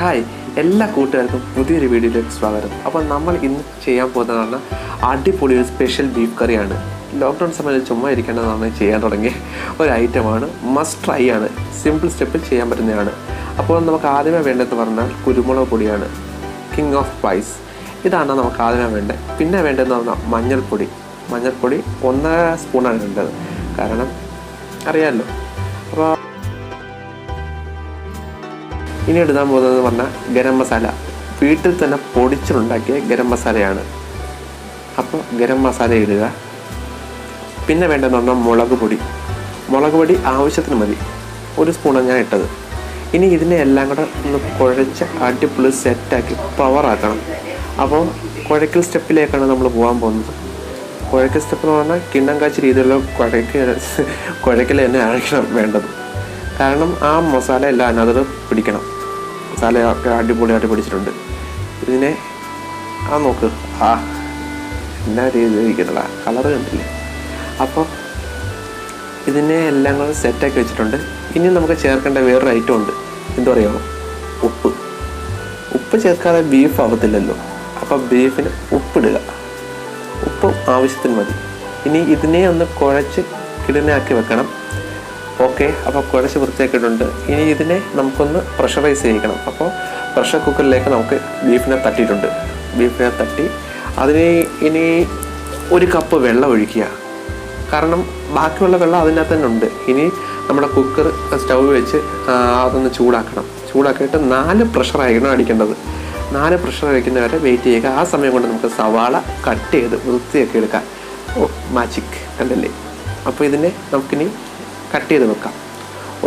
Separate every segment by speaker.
Speaker 1: Hi, എല്ലാ കൂട്ടുകാർക്കും പുതിയൊരു വീഡിയോയിലേക്ക് സ്വാഗതം. അപ്പോൾ നമ്മൾ ഇന്ന് ചെയ്യാൻ പോകുന്നതാണ് അടിപൊളി ഒരു സ്പെഷ്യൽ ബീഫ് കറിയാണ്. ലോക്ക്ഡൗൺ സമയത്ത് ചുമ്മാ ഇരിക്കേണ്ടതാണ് ചെയ്യാൻ തുടങ്ങിയ ഒരു ഐറ്റമാണ്. മസ്റ്റ് ട്രൈ ആണ്. സിമ്പിൾ സ്റ്റെപ്പിൽ ചെയ്യാൻ പറ്റുന്നതാണ്. അപ്പോൾ നമുക്ക് ആദ്യമേ വേണ്ടതെന്ന് പറഞ്ഞാൽ കുരുമുളക് പൊടിയാണ്, കിങ് ഓഫ് സ്പൈസ്. ഇതാണ് നമുക്ക് ആദ്യമേ വേണ്ടത്. പിന്നെ വേണ്ടതെന്ന് പറഞ്ഞാൽ മഞ്ഞൾപ്പൊടി 1.5 സ്പൂണാണ് വേണ്ടത്, കാരണം അറിയാമല്ലോ. അപ്പോൾ ഇനി എടുക്കാൻ പോകുന്നതെന്ന് പറഞ്ഞാൽ ഗരം മസാല. വീട്ടിൽ തന്നെ പൊടിച്ചുണ്ടാക്കിയ ഗരം മസാലയാണ്. അപ്പോൾ ഗരം മസാല ഇടുക. പിന്നെ വേണ്ടതെന്ന് പറഞ്ഞാൽ മുളക് പൊടി ആവശ്യത്തിന് മതി, 1 സ്പൂണാണ് ഞാൻ ഇട്ടത്. ഇനി ഇതിനെ എല്ലാം കൂടെ ഒന്ന് കുഴച്ച് അടിപൊളി സെറ്റാക്കി പവറാക്കണം. അപ്പോൾ കുഴക്കൽ സ്റ്റെപ്പിലേക്കാണ് നമ്മൾ പോകാൻ പോകുന്നത്. കുഴക്കൽ സ്റ്റെപ്പ് എന്ന് പറഞ്ഞാൽ കിണ്ണം കാച്ചി രീതിയിലുള്ള കുഴക്കൽ തന്നെ ആയിരിക്കണം വേണ്ടത്. കാരണം ആ മസാല എല്ലാം അതിനകത്ത് പിടിക്കണം. മസാലയൊക്കെ അടിപൊളിയായിട്ട് പിടിച്ചിട്ടുണ്ട്. ഇതിനെ നോക്ക്, എല്ലാ രീതിയിൽ ഇരിക്കുന്നില്ല, കളറ് കണ്ടില്ലേ. അപ്പോൾ ഇതിനെ എല്ലാം കൂടെ സെറ്റാക്കി വെച്ചിട്ടുണ്ട്. ഇനി നമുക്ക് ചേർക്കേണ്ട വേറൊരു ഐറ്റം ഉണ്ട്. എന്താ പറയുക, ഉപ്പ് ചേർക്കാതെ ബീഫ് ആവത്തില്ലല്ലോ. അപ്പോൾ ബീഫിന് ഉപ്പിടുക. ഉപ്പ് ആവശ്യത്തിന് മതി. ഇനി ഇതിനെ ഒന്ന് കുഴച്ച് കിടനാക്കി വെക്കണം. ഓക്കെ, അപ്പോൾ കുഴച്ച് വൃത്തിയാക്കിയിട്ടുണ്ട്. ഇനി ഇതിനെ നമുക്കൊന്ന് പ്രഷറൈസ് ചെയ്യിക്കണം. അപ്പോൾ പ്രഷർ കുക്കറിലേക്ക് നമുക്ക് ബീഫിനെ തട്ടി അതിന് ഇനി 1 കപ്പ് വെള്ളം ഒഴിക്കുക. കാരണം ബാക്കിയുള്ള വെള്ളം അതിനകത്ത് തന്നെ ഉണ്ട്. ഇനി നമ്മുടെ കുക്കർ സ്റ്റൗ വെച്ച് അതൊന്ന് ചൂടാക്കിയിട്ട് 4 പ്രഷറായിരിക്കണം അടിക്കേണ്ടത്. 4 പ്രഷർ വയ്ക്കുന്നവരെ വെയിറ്റ് ചെയ്യുക. ആ സമയം കൊണ്ട് നമുക്ക് സവാള കട്ട് ചെയ്ത് വൃത്തിയാക്കി എടുക്കാം. മാജിക് കണ്ടല്ലേ. അപ്പോൾ ഇതിനെ നമുക്കിനി കട്ട് ചെയ്ത് വെക്കാം.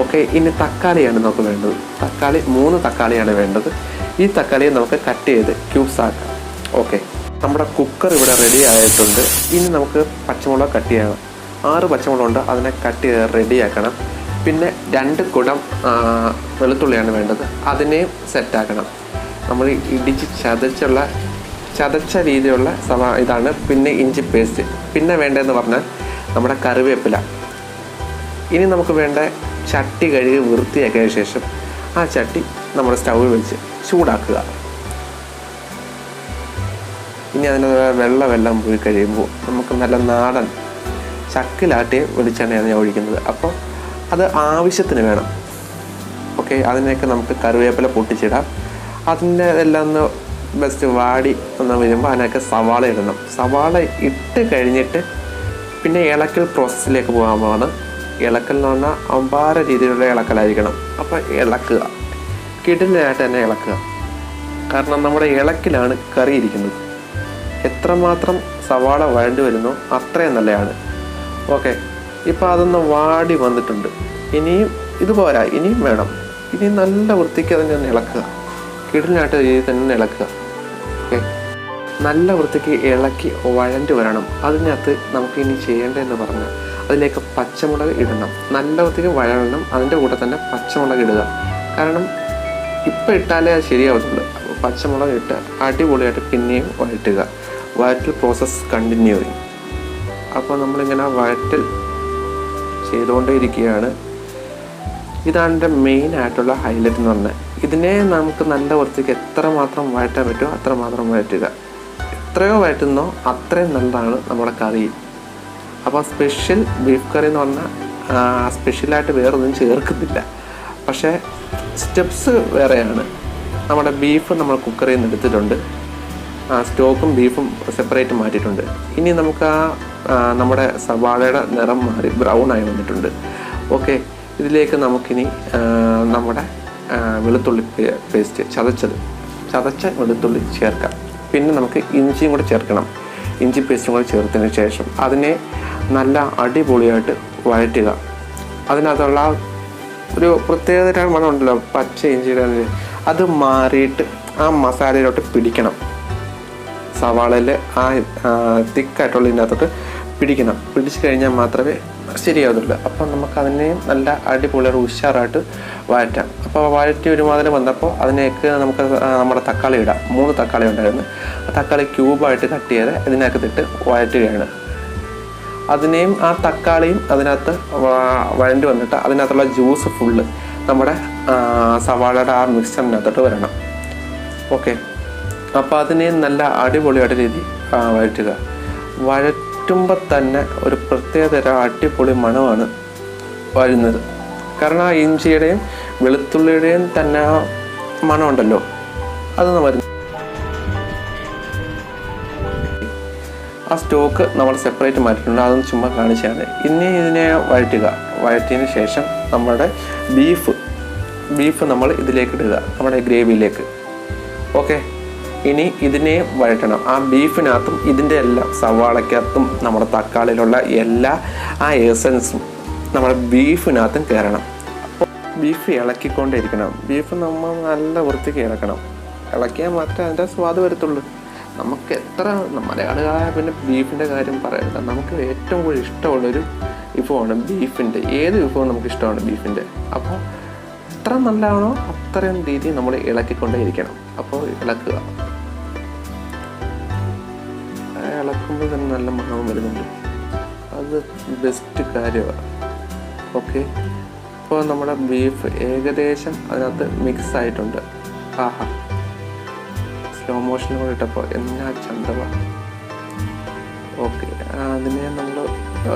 Speaker 1: ഓക്കെ, ഇനി തക്കാളിയാണ് നമുക്ക് വേണ്ടത്. 3 തക്കാളിയാണ് വേണ്ടത്. ഈ തക്കാളിയെ നമുക്ക് കട്ട് ചെയ്ത് ക്യൂബ്സ് ആക്കാം. ഓക്കെ, നമ്മുടെ കുക്കർ ഇവിടെ റെഡി ആയിട്ടുണ്ട്. ഇനി നമുക്ക് പച്ചമുളക് കട്ട് ചെയ്യണം. 6 പച്ചമുളകുണ്ട്, അതിനെ കട്ട് ചെയ്ത് റെഡിയാക്കണം. പിന്നെ 2 കുടം വെളുത്തുള്ളിയാണ് വേണ്ടത്, അതിനെയും സെറ്റാക്കണം. നമ്മൾ ഇടിച്ച് ചതച്ച രീതിയിലുള്ള ഇതാണ്. പിന്നെ ഇഞ്ചി പേസ്റ്റ്. പിന്നെ വേണ്ടതെന്ന് പറഞ്ഞാൽ നമ്മുടെ കറിവേപ്പില. ഇനി നമുക്ക് വേണ്ട ചട്ടി കഴുകി വൃത്തിയാക്കിയ ശേഷം ആ ചട്ടി നമ്മുടെ സ്റ്റൗവിൽ വെച്ച് ചൂടാക്കുക. ഇനി അതിന് വെള്ളം പോയി കഴിയുമ്പോൾ നമുക്ക് നല്ല നാടൻ ചക്കിലാട്ടിയ വെളിച്ചെണ്ണയാണ് ഞാൻ ഒഴിക്കുന്നത്. അപ്പോൾ അത് ആവശ്യത്തിന് വേണം. ഓക്കെ, അതിനൊക്കെ നമുക്ക് കറിവേപ്പില പൊട്ടിച്ചിടാം. അതിൻ്റെ എല്ലാം ഒന്ന് ബെസ്റ്റ് വാടി ഒന്ന് വരുമ്പോൾ അതിനൊക്കെ സവാള ഇടണം. സവാള ഇട്ട് കഴിഞ്ഞിട്ട് പിന്നെ ഇളക്കൽ പ്രോസസ്സിലേക്ക് പോകാൻ. ഇളക്കൽ എന്ന് പറഞ്ഞാൽ അമ്പാര രീതിയിലുള്ള ഇളക്കലായിരിക്കണം. അപ്പോൾ ഇളക്കുക, കിടലായിട്ട് തന്നെ ഇളക്കുക. കാരണം നമ്മുടെ ഇളക്കിലാണ് കറി ഇരിക്കുന്നത്. എത്രമാത്രം സവാള വഴണ്ടി വരുന്നോ അത്രയും നല്ലതാണ്. ഓക്കെ, ഇപ്പോൾ അതൊന്ന് വാടി വന്നിട്ടുണ്ട്. ഇനിയും ഇത് പോരാ, ഇനിയും വേണം. ഇനി നല്ല വൃത്തിക്ക് അതിനെ ഒന്ന് ഇളക്കുക. കിടലായിട്ട് രീതിയിൽ തന്നെ ഇളക്കുക. ഓക്കെ, നല്ല വൃത്തിക്ക് ഇളക്കി വഴണ്ടി വരണം. അതിനകത്ത് നമുക്ക് ഇനി ചെയ്യേണ്ടതെന്ന് പറഞ്ഞാൽ അതിലേക്ക് പച്ചമുളക് ഇടണം. നല്ല വൃത്തിക്ക് വഴണം. അതിൻ്റെ കൂടെ തന്നെ പച്ചമുളക് ഇടുക. കാരണം ഇപ്പം ഇട്ടാലേ അത് ശരിയാവത്തുള്ളൂ. അപ്പോൾ പച്ചമുളക് ഇട്ട് അടിപൊളിയായിട്ട് പിന്നെയും വഴറ്റൽ പ്രോസസ്സ് കണ്ടിന്യൂ ചെയ്യും. അപ്പോൾ നമ്മളിങ്ങനെ വഴറ്റൽ ചെയ്തുകൊണ്ടേ ഇരിക്കുകയാണ്. ഇതാണ് എൻ്റെ മെയിൻ ആയിട്ടുള്ള ഹൈലൈറ്റ് എന്ന് പറഞ്ഞാൽ. ഇതിനെ നമുക്ക് നല്ല വൃത്തിക്ക് എത്രമാത്രം വഴറ്റാൻ പറ്റുമോ അത്രമാത്രം വഴറ്റുക. എത്രയോ വഴറ്റുന്നോ അത്രയും നല്ലതാണ് നമ്മുടെ കറി. അപ്പോൾ സ്പെഷ്യൽ ബീഫ് കറി എന്ന് പറഞ്ഞാൽ സ്പെഷ്യലായിട്ട് വേറൊന്നും ചേർക്കുന്നില്ല. പക്ഷേ സ്റ്റെപ്സ് വേറെയാണ്. നമ്മുടെ ബീഫ് നമ്മൾ കുക്കറിൽ നിന്ന് എടുത്തിട്ടുണ്ട്. സ്റ്റോക്കും ബീഫും സെപ്പറേറ്റ് മാറ്റിയിട്ടുണ്ട്. ഇനി നമുക്ക് നമ്മുടെ സവാളയുടെ നിറം മാറി ബ്രൗൺ ആയി വന്നിട്ടുണ്ട്. ഓക്കെ, ഇതിലേക്ക് നമുക്കിനി നമ്മുടെ വെളുത്തുള്ളി പേസ്റ്റ് ചതച്ച വെളുത്തുള്ളി ചേർക്കാം. പിന്നെ നമുക്ക് ഇഞ്ചിയും കൂടെ ചേർക്കണം. ഇഞ്ചി പേസ്റ്റും കൂടെ ചേർത്തതിന് ശേഷം അതിനെ നല്ല അടിപൊളിയായിട്ട് വഴറ്റുക. അതിനകത്തുള്ള ഒരു പ്രത്യേകതരം മണമുണ്ടല്ലോ, പച്ച ഇഞ്ചിയുടെ, അത് മാറിയിട്ട് ആ മസാലയിലോട്ട് പിടിക്കണം. സവാളയിൽ ആ തിക്കായിട്ടുള്ള ഇതിനകത്തോട്ട് പിടിച്ചു കഴിഞ്ഞാൽ മാത്രമേ ശരിയാവുന്നുള്ളൂ. അപ്പം നമുക്കതിനെയും നല്ല അടിപൊളിയായിട്ട് ഉഷാറായിട്ട് വഴറ്റാം. അപ്പോൾ വഴറ്റി ഒരുമാതിരി വന്നപ്പോൾ അതിനേക്ക് നമുക്ക് നമ്മുടെ തക്കാളി ഇടാം. 3 തക്കാളി ഉണ്ടായിരുന്നു. ആ തക്കാളി ക്യൂബായിട്ട് കട്ട് ചെയ്ത് ഇതിനകത്തിട്ട് വഴറ്റുകയാണ്. അതിനെയും ആ തക്കാളിയും അതിനകത്ത് വഴണ്ടി വന്നിട്ട് അതിനകത്തുള്ള ജ്യൂസ് ഫുള്ള് നമ്മുടെ സവാളയുടെ ആ മിക്സറിനകത്തോട്ട് വരണം. ഓക്കെ, അപ്പോൾ അതിനെ നല്ല അടിപൊളിയായിട്ട് രീതി വഴറ്റുക. വഴറ്റുമ്പോൾ തന്നെ ഒരു പ്രത്യേകതരം അടിപൊളി മണമാണ് വരുന്നത്. കാരണം ആ ഇഞ്ചിയുടെയും വെളുത്തുള്ളിയുടെയും തന്നെ ആ മണമുണ്ടല്ലോ, അതൊന്ന് വരുന്നത്. ആ സ്റ്റോക്ക് നമ്മൾ സെപ്പറേറ്റ് മാറ്റിയിട്ടുണ്ട്, അതൊന്ന് ചുമ്മാ കാണിച്ചാണ്. ഇനി ഇതിനെ വഴറ്റുക. വഴറ്റിയതിന് ശേഷം നമ്മുടെ ബീഫ് നമ്മൾ ഇതിലേക്ക് ഇടുക, നമ്മുടെ ഗ്രേവിയിലേക്ക്. ഓക്കെ, ഇനി ഇതിനെ വഴറ്റണം. ആ ബീഫിനകത്തും ഇതിൻ്റെ എല്ലാം സവാളയ്ക്കകത്തും നമ്മുടെ തക്കാളിയിലുള്ള എല്ലാ ആ എസൻസും നമ്മുടെ ബീഫിനകത്തും കയറണം. അപ്പോൾ ബീഫ് ഇളക്കിക്കൊണ്ടിരിക്കണം. ബീഫ് നമ്മൾ നല്ല വൃത്തിക്ക് ഇളക്കണം. ഇളക്കിയാൽ മാത്രമേ അതിൻ്റെ സ്വാദ് വരത്തുള്ളൂ. നമുക്ക് എത്ര മലയാളികളായ പിന്നെ ബീഫിൻ്റെ കാര്യം പറയണ്ട. നമുക്ക് ഏറ്റവും കൂടുതൽ ഇഷ്ടമുള്ളൊരു വിഭവമാണ് ബീഫിൻ്റെ. ഏത് വിഭവം നമുക്ക് ഇഷ്ടമാണ് ബീഫിൻ്റെ. അപ്പോൾ എത്ര നല്ലതാണോ അത്രയും രീതി നമ്മൾ ഇളക്കിക്കൊണ്ടേ ഇരിക്കണം. അപ്പോൾ ഇളക്കുക. ഇളക്കുമ്പോൾ തന്നെ നല്ല മണം വരുന്നുണ്ട്. അത് ബെസ്റ്റ് കാര്യമാണ്. ഓക്കെ, ഇപ്പോൾ നമ്മുടെ ബീഫ് ഏകദേശം അതിനകത്ത് മിക്സ് ആയിട്ടുണ്ട്. ആഹാ, സ്ലോ മോഷനിൽ കൂടെ ഇട്ടപ്പോൾ എന്നാ ചന്തവ. ഓക്കെ, അതിനെ നമ്മൾ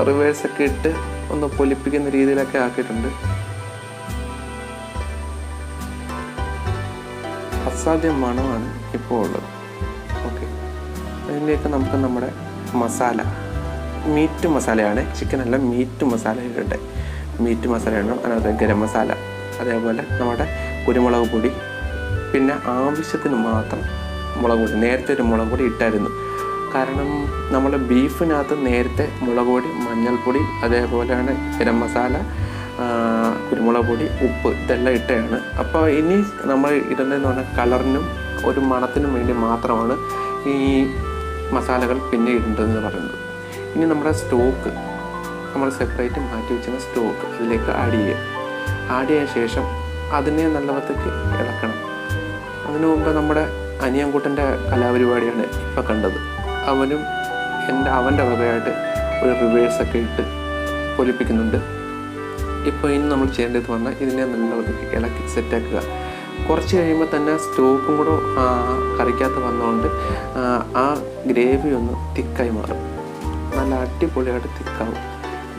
Speaker 1: റിവേഴ്സൊക്കെ ഇട്ട് ഒന്ന് പൊലിപ്പിക്കുന്ന രീതിയിലൊക്കെ ആക്കിയിട്ടുണ്ട്. അസാധ്യ മണമാണ് ഇപ്പോൾ ഉള്ളത്. ഓക്കെ, അതിലേക്ക് നമുക്ക് നമ്മുടെ മസാല, മീറ്റ് മസാലയാണ്, ചിക്കനല്ല മീറ്റ് മസാല ഇടട്ടെ. മീറ്റ് മസാല ഇടണം. അതിനകത്ത് ഗരം മസാല, അതേപോലെ നമ്മുടെ കുരുമുളക് പൊടി, പിന്നെ ആവശ്യത്തിന് മാത്രം മുളക് പൊടി. നേരത്തെ ഒരു മുളക് പൊടി ഇട്ടായിരുന്നു, കാരണം നമ്മൾ ബീഫിനകത്ത് നേരത്തെ മുളക് പൊടി, മഞ്ഞൾപ്പൊടി, അതേപോലെയാണ് ഗരം മസാല, കുരുമുളക് പൊടി, ഉപ്പ് ഇതെല്ലാം ഇട്ടതാണ്. അപ്പോൾ ഇനി നമ്മൾ ഇടുന്നതെന്ന് പറഞ്ഞാൽ കളറിനും ഒരു മണത്തിനും വേണ്ടി മാത്രമാണ് ഈ മസാലകൾ പിന്നെ ഇടേണ്ടതെന്ന് പറയുന്നത്. ഇനി നമ്മുടെ സ്റ്റോക്ക് നമ്മൾ സെപ്പറേറ്റ് മാറ്റി വെച്ചിരുന്ന സ്റ്റോക്ക് അതിലേക്ക് ആഡ് ചെയ്ത ശേഷം അതിനെ നല്ല വൃത്തിക്ക് ഇളക്കണം. അതിനു മുമ്പ് നമ്മുടെ അനിയൻകുട്ടൻ്റെ കലാപരിപാടിയാണ് ഇപ്പോൾ കണ്ടത്. അവൻ്റെ വകയായിട്ട് ഒരു റിവേഴ്സൊക്കെ ഇട്ട് പൊലിപ്പിക്കുന്നുണ്ട്. ഇപ്പോൾ ഇനി നമ്മൾ ചെയ്യേണ്ടത് പറഞ്ഞാൽ ഇതിനെ നല്ല വൃത്തിക്ക് ഇളക്കി സെറ്റാക്കുക. കുറച്ച് കഴിയുമ്പോൾ തന്നെ സ്റ്റോക്കും കൂടെ കറിക്കകത്ത് വന്നുകൊണ്ട് ആ ഗ്രേവി ഒന്ന് തിക്കായി മാറും. നല്ല അടിപൊളിയായിട്ട് തിക്കാവും.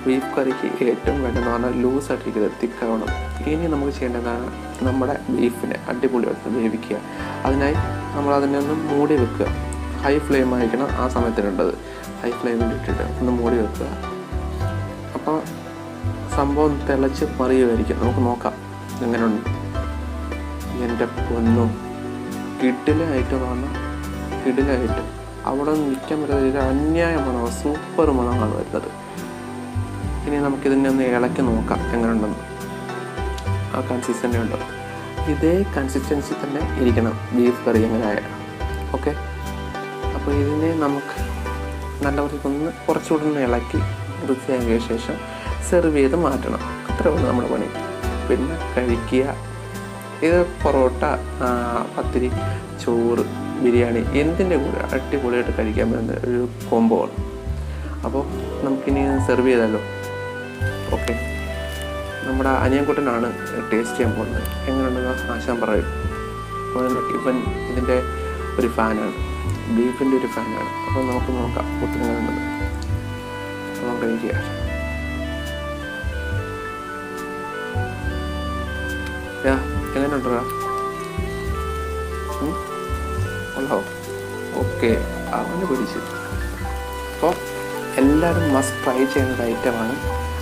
Speaker 1: ബീഫ് കറിക്ക് ഏറ്റവും വേണ്ടതെന്ന് പറഞ്ഞാൽ ലൂസായിട്ടിരിക്കുന്നത്, തിക്കാവണം. ഇനി നമുക്ക് ചെയ്യേണ്ടതാണ് നമ്മുടെ ബീഫിനെ അടിപൊളിയായിട്ട് വേവിക്കുക. അതിനായി നമ്മൾ അതിനെ ഒന്ന് മൂടി വെക്കുക. ഹൈ ഫ്ലെയിം ആയിരിക്കണം ആ സമയത്തിനുണ്ടത്. ഹൈ ഫ്ലെയിമിൽ ഇട്ടിട്ട് ഒന്ന് മൂടി വെക്കുക. അപ്പോൾ സംഭവം തിളച്ച് മറിയുമായിരിക്കും. നമുക്ക് നോക്കാം എങ്ങനെയുണ്ട്. എൻ്റെ പൊന്നും, കിടിലായിട്ട് പറഞ്ഞാൽ കിടിലായിട്ട് അവിടെ നിൽക്കാൻ പറ്റാത്ത അന്യായ മണമാണ്, സൂപ്പർ മണമാണ് വരുന്നത്. ഇനി നമുക്കിതിനെ ഒന്ന് ഇളക്കി നോക്കാം എങ്ങനെയുണ്ടെന്ന്. ആ കൺസിസ്റ്റൻസി ഉണ്ടോ? ഇതേ കൺസിസ്റ്റൻസി തന്നെ ഇരിക്കണം ബീഫ് കറി എങ്ങനെയായ. ഓക്കെ, അപ്പോൾ ഇതിനെ നമുക്ക് നല്ല ഒന്ന് കുറച്ചുകൂടെ ഒന്ന് ഇളക്കി വൃത്തിയാക്കിയ ശേഷം സെർവ് ചെയ്ത് മാറ്റണം. അത്രേ ഉള്ളൂ നമ്മുടെ പണി. പിന്നെ കഴിക്കുക. ഇത് പൊറോട്ട, പത്തിരി, ചോറ്, ബിരിയാണി എന്തിൻ്റെ കൂടെ അടിപൊളിയായിട്ട് കഴിക്കാൻ പറ്റുന്ന ഒരു കോംബോ ആണ്. അപ്പോൾ നമുക്കിനി സെർവ് ചെയ്താലോ? ഓക്കെ, നമ്മുടെ അനിയൻകുട്ടനാണ് ടേസ്റ്റ് ചെയ്യാൻ പോകുന്നത്. എങ്ങനെയുണ്ടെന്ന് ആശാൻ പറയും. ഇവൻ ഇതിൻ്റെ ഒരു ഫാനാണ്, ബീഫിൻ്റെ ഒരു ഫാനാണ്. അപ്പോൾ നമുക്ക് നോക്കാം കുട്ടനെങ്ങനെയുണ്ടെന്ന്. നമുക്ക് കഴിക്കുക. എങ്ങനെയുണ്ടാ? ഉള്ളോ? ഓക്കെ, അവന് പിടിച്ചു. അപ്പോൾ എല്ലാവരും മസ്റ്റ് ട്രൈ ചെയ്യുന്ന ഒരു ഐറ്റമാണ്.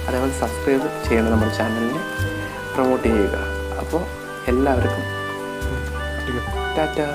Speaker 1: അതേപോലെ സബ്സ്ക്രൈബ് ചെയ്യണം, നമ്മുടെ ചാനലിനെ പ്രൊമോട്ട് ചെയ്യുക. അപ്പോൾ എല്ലാവർക്കും ടാറ്റാ.